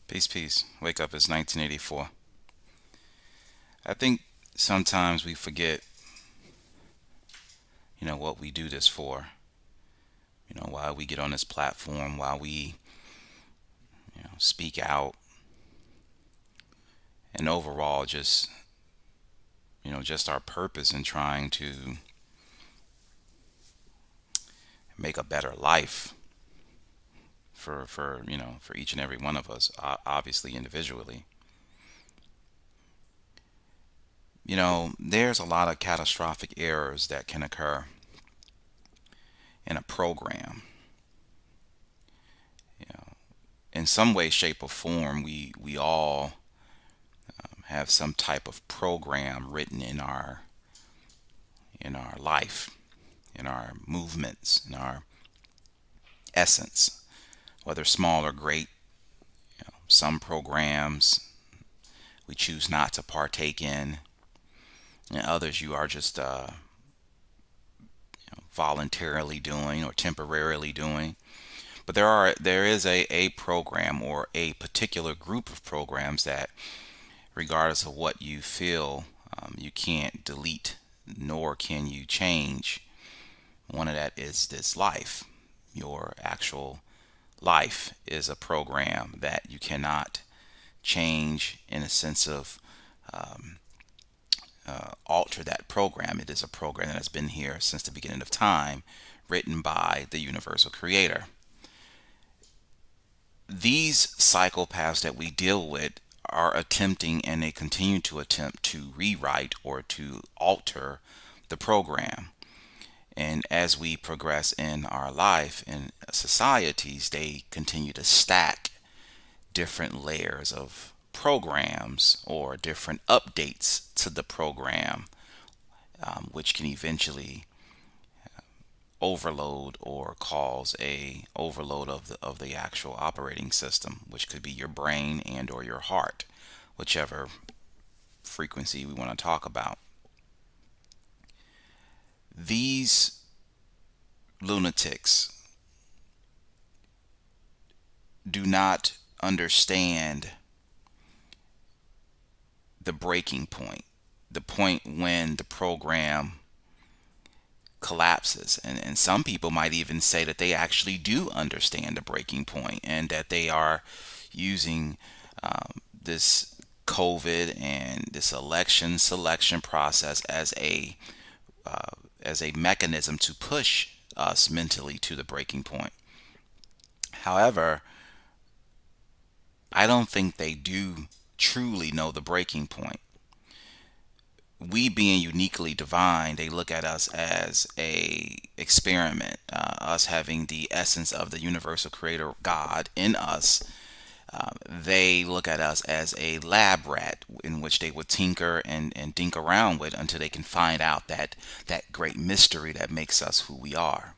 Peace, peace. Wake up, it's 1984. I think sometimes we forget, what we do this for. Why we get on this platform, why we, speak out, and overall just our purpose in trying to make a better life for each and every one of us, obviously individually. There's a lot of catastrophic errors that can occur in a program. You know, in some way, shape, or form, we all have some type of program written in our life, in our movements, in our essence, whether small or great. Some programs we choose not to partake in, and others you are just voluntarily doing or temporarily doing. But there is a program or a particular group of programs that, regardless of what you feel, you can't delete nor can you change. One of that is this life. Your actual life is a program that you cannot change in a sense of alter that program. It is a program that has been here since the beginning of time, written by the universal creator. These psychopaths that we deal with are attempting, and they continue to attempt to rewrite or to alter the program. And as we progress in our life in societies, they continue to stack different layers of programs or different updates to the program, which can eventually overload or cause a overload of the actual operating system, which could be your brain and or your heart, whichever frequency we want to talk about. These lunatics do not understand the breaking point, the point when the program collapses. And some people might even say that they actually do understand the breaking point and that they are using this COVID and this election selection process as a mechanism to push us mentally to the breaking point. However, I don't think they do truly know the breaking point. We being uniquely divine, they look at us as a experiment, us having the essence of the universal creator God in us. They look at us as a lab rat in which they would tinker and dink around with until they can find out that great mystery that makes us who we are.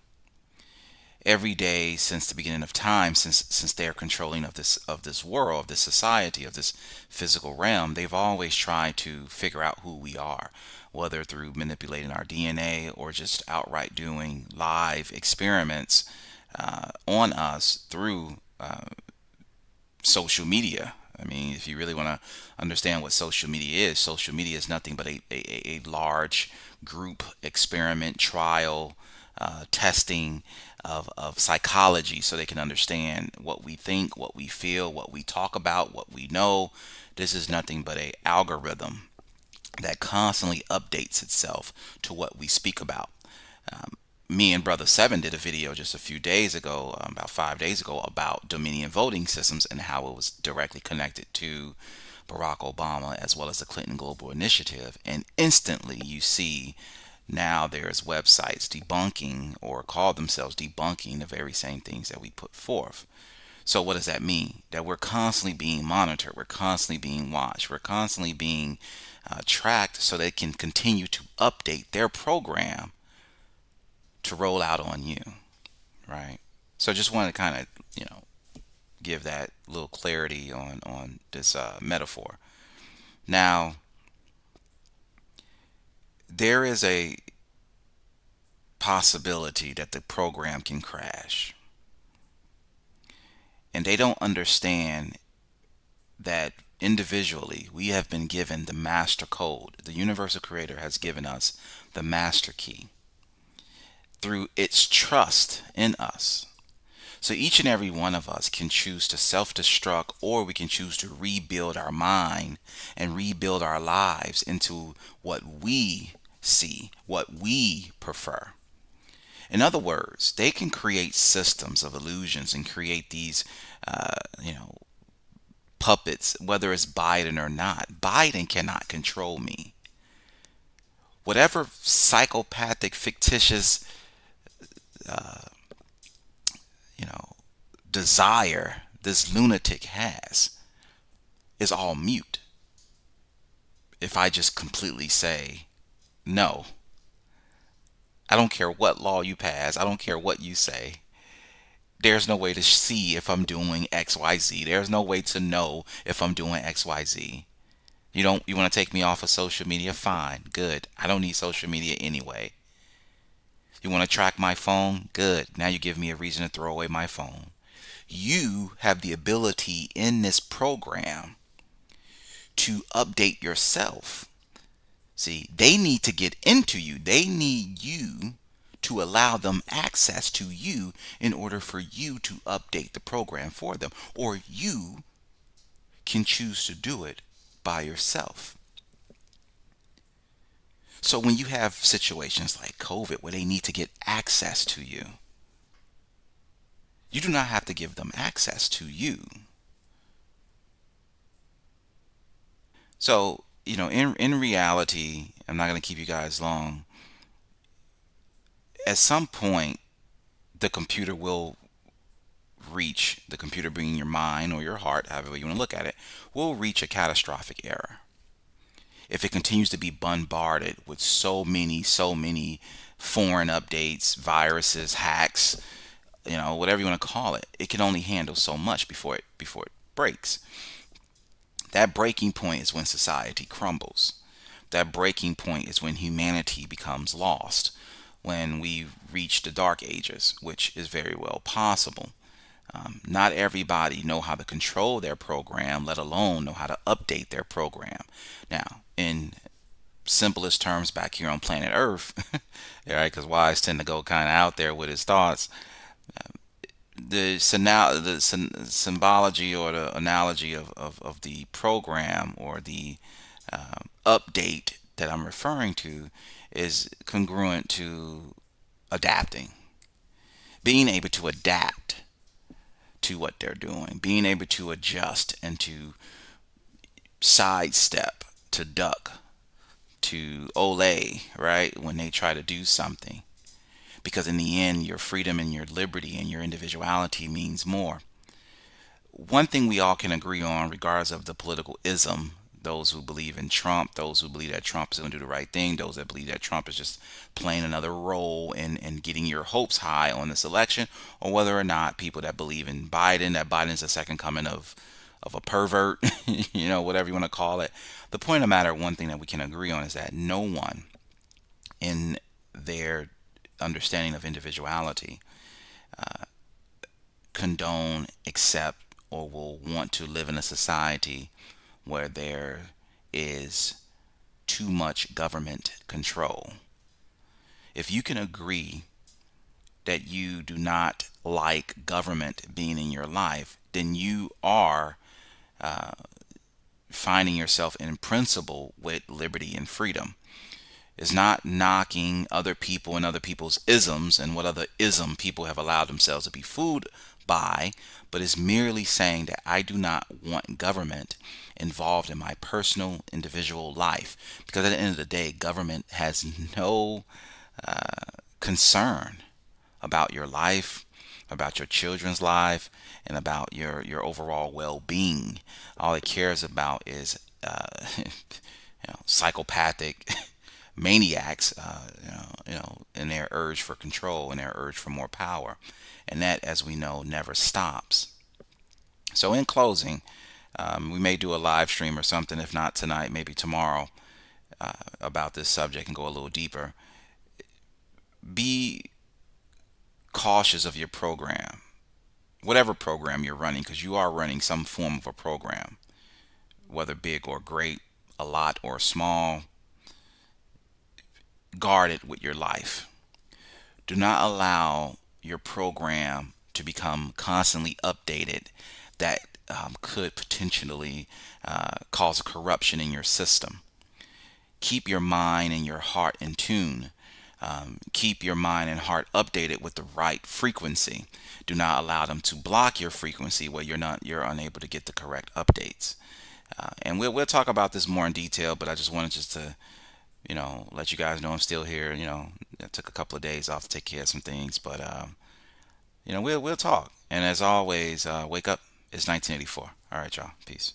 Every day since the beginning of time, since they're controlling of this world, of this society, of this physical realm, they've always tried to figure out who we are, whether through manipulating our DNA or just outright doing live experiments on us through social media. I mean, if you really want to understand what social media is nothing but a large group experiment trial testing of psychology so they can understand what we think, what we feel, what we talk about, what we know. This is nothing but a algorithm that constantly updates itself to what we speak about. Me and Brother Seven did a video just a few days ago, about 5 days ago, about Dominion voting systems and how it was directly connected to Barack Obama as well as the Clinton Global Initiative. And instantly you see now there's websites debunking or call themselves debunking the very same things that we put forth. So what does that mean? That we're constantly being monitored, we're constantly being watched, we're constantly being tracked so they can continue to update their program to roll out on you, right? So just wanted to kind of, give that little clarity on this metaphor. Now, there is a possibility that the program can crash, and they don't understand that individually we have been given the master code. The universal creator has given us the master key through its trust in us. So each and every one of us can choose to self destruct, or we can choose to rebuild our mind and rebuild our lives into what we see, what we prefer. In other words, they can create systems of illusions and create these, you know, puppets, whether it's Biden or not. Biden cannot control me. Whatever psychopathic, fictitious, you know, desire this lunatic has is all mute if I just completely say no. I don't care what law you pass. I don't care what you say. There's no way to see if I'm doing XYZ. There's no way to know if I'm doing XYZ. You want to take me off of social media? Fine. Good. I don't need social media anyway. You want to track my phone? Good. Now you give me a reason to throw away my phone. You have the ability in this program to update yourself. See, they need to get into you. They need you to allow them access to you in order for you to update the program for them. Or you can choose to do it by yourself. So when you have situations like COVID where they need to get access to you, you do not have to give them access to you. So, in reality, I'm not going to keep you guys long. At some point, the computer being your mind or your heart, however you want to look at it, will reach a catastrophic error. If it continues to be bombarded with so many foreign updates, viruses, hacks, whatever you want to call it, it can only handle so much before it breaks. That breaking point is when society crumbles. That breaking point is when humanity becomes lost, when we reach the dark ages, which is very well possible. Not everybody know how to control their program, let alone know how to update their program. Now, in simplest terms, back here on planet Earth, right? Because Wise tend to go kind of out there with his thoughts. The symbology or the analogy of the program or the update that I'm referring to is congruent to adapting, being able to adapt to what they're doing, being able to adjust and to sidestep, to duck, to ole, right, when they try to do something. Because in the end, your freedom and your liberty and your individuality means more. One thing we all can agree on, regardless of the political ism, those who believe in Trump, those who believe that Trump is going to do the right thing, those that believe that Trump is just playing another role in getting your hopes high on this election, or whether or not people that believe in Biden, that Biden's the second coming of a pervert, whatever you want to call it. The point of the matter, one thing that we can agree on is that no one in their understanding of individuality condone, accept, or will want to live in a society where there is too much government control. If you can agree that you do not like government being in your life, then you are finding yourself in principle with liberty and freedom. Is not knocking other people and other people's isms and what other ism people have allowed themselves to be fooled by, but is merely saying that I do not want government involved in my personal individual life, because at the end of the day, government has no concern about your life, about your children's life, and about your overall well-being. All it cares about is psychopathic maniacs, in their urge for control and their urge for more power, and that, as we know, never stops. So, in closing, we may do a live stream or something, if not tonight, maybe tomorrow, about this subject and go a little deeper. Be cautious of your program, whatever program you're running, because you are running some form of a program. whether big or great, a lot or small. Guard it with your life. Do not allow your program to become constantly updated. That could potentially cause a corruption in your system. Keep your mind and your heart in tune. Keep your mind and heart updated with the right frequency. Do not allow them to block your frequency where you're unable to get the correct updates. And we'll talk about this more in detail, but I just wanted to let you guys know I'm still here. I took a couple of days off to take care of some things, but we'll talk. And as always, wake up. It's 1984. All right, y'all. Peace.